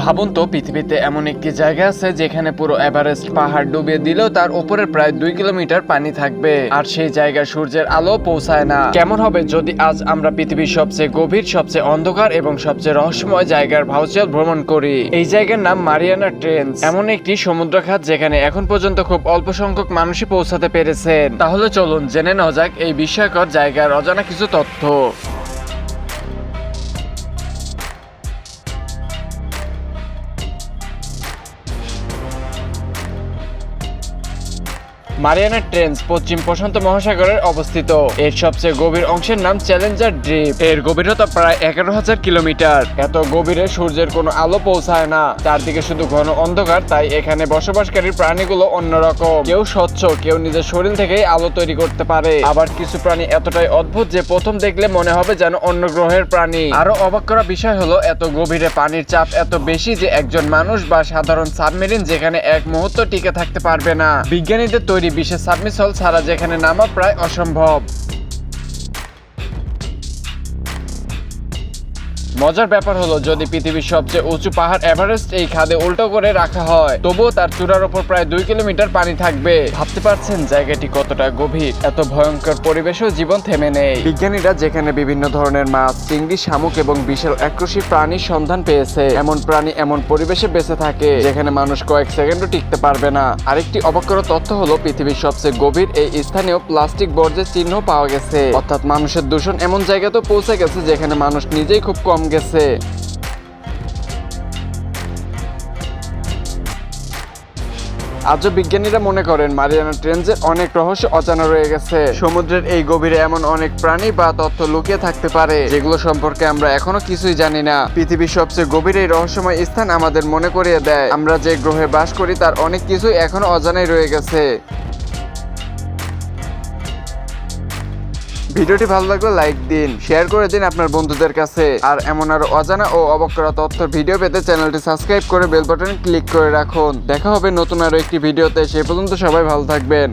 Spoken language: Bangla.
ভাবুন তো পৃথিবীতে এমন একটি জায়গা আছে যেখানে পুরো এভারেস্ট পাহাড় ডুবিয়ে দিলেও তার উপরে প্রায় 2 কিলোমিটার পানি থাকবে, আর সেই জায়গায় সূর্যের আলো পৌঁছায় না। কেমন হবে যদি আজ আমরা পৃথিবীর সবচেয়ে গভীর, সবচেয়ে অন্ধকার এবং সবচেয়ে রহস্যময় জায়গার ভাউচাল ভ্রমণ করি। এই জায়গার নাম মারিয়ানা ট্রেঞ্চ, এমন একটি সমুদ্রখাত যেখানে এখন পর্যন্ত খুব অল্প সংখ্যক মানুষই পৌঁছাতে পেরেছেন। তাহলে চলুন জেনে নেওয়া যাক এই বিস্ময়কর জায়গার অজানা কিছু তথ্য। মারিয়ানা ট্রেঞ্চ পশ্চিম প্রশান্ত মহাসাগরের অবস্থিত। এর সবচেয়ে গভীর অংশের নাম চ্যালেঞ্জার ড্রিপ। এর গভীরতা প্রায় 11,000 কিলোমিটার। এত গভীরে সূর্যের কোনো আলো পৌঁছায় না, চারদিকে শুধু ঘন অন্ধকার। তাই এখানে বসবাসকারী প্রাণীগুলো অন্যরকম। কেউ স্বচ্ছ, কেউ নিজের শরীর থেকেই আলো তৈরি করতে পারে। আবার কিছু প্রাণী এতটাই অদ্ভুত যে প্রথম দেখলে মনে হবে যেন অন্য গ্রহের প্রাণী। আরো অবাক করা বিষয় হলো এত গভীরে পানির চাপ এত বেশি যে একজন মানুষ বা সাধারণ সাবমেরিন যেখানে এক মুহূর্ত টিকে থাকতে পারবে না। বিজ্ঞানীদের তৈরি বিশেষ সাবমিসল ছাড়া যেখানে নামা প্রায় অসম্ভব। মজার ব্যাপার হলো যদি পৃথিবীর সবচেয়ে উঁচু পাহাড় এভারেস্ট এই খাদে উল্টো করে রাখা হয়, তবুও তার চূড়ার উপর প্রায় 2 কিলোমিটার পানি থাকবে। ভাবতে পারছেন জায়গাটি কতটা গভীর? এত ভয়ঙ্কর পরিবেশেও জীবন থেমে নেই। বিজ্ঞানীরা যেখানে বিভিন্ন ধরনের মাছ, চিংড়ি, শামুক এবং বিশাল এককোষী প্রাণীর সন্ধান পেয়েছে, এমন প্রাণী এমন পরিবেশে বেঁচে থাকে যেখানে মানুষ কয়েক সেকেন্ডও টিকতে পারবে না। আরেকটি অবাক করা তথ্য হলো পৃথিবীর সবচেয়ে গভীর এই স্থানেও প্লাস্টিক বর্জ্যের চিহ্ন পাওয়া গেছে। অর্থাৎ মানুষের দূষণ এমন জায়গাতেও পৌঁছে গেছে যেখানে মানুষ নিজেই খুব কম গেছে। আজও বিজ্ঞানীরা মনে করেন মারিয়ানা ট্রেঞ্চের অনেক রহস্য অজানা রয়ে গেছে। সমুদ্রের এই গভীরে এমন অনেক প্রাণী বা তথ্য লুকিয়ে থাকতে পারে যেগুলো সম্পর্কে আমরা এখনো কিছুই জানি না। পৃথিবীর সবচেয়ে গভীর এই রহস্যময় স্থান আমাদের মনে করিয়ে দেয় আমরা যে গ্রহে বাস করি তার অনেক কিছুই এখনো অজানাই রয়ে গেছে। ভিডিওটি ভালো লাগলে লাইক দিন, শেয়ার করে দিন আপনার বন্ধুদের কাছে। আর এমন আরো অজানা ও অবাক করা তথ্যের ভিডিও পেতে চ্যানেলটি সাবস্ক্রাইব করে বেল বাটনে ক্লিক করে রাখুন। দেখা হবে নতুন আরো একটি ভিডিওতে। সে পর্যন্ত সবাই ভালো থাকবেন।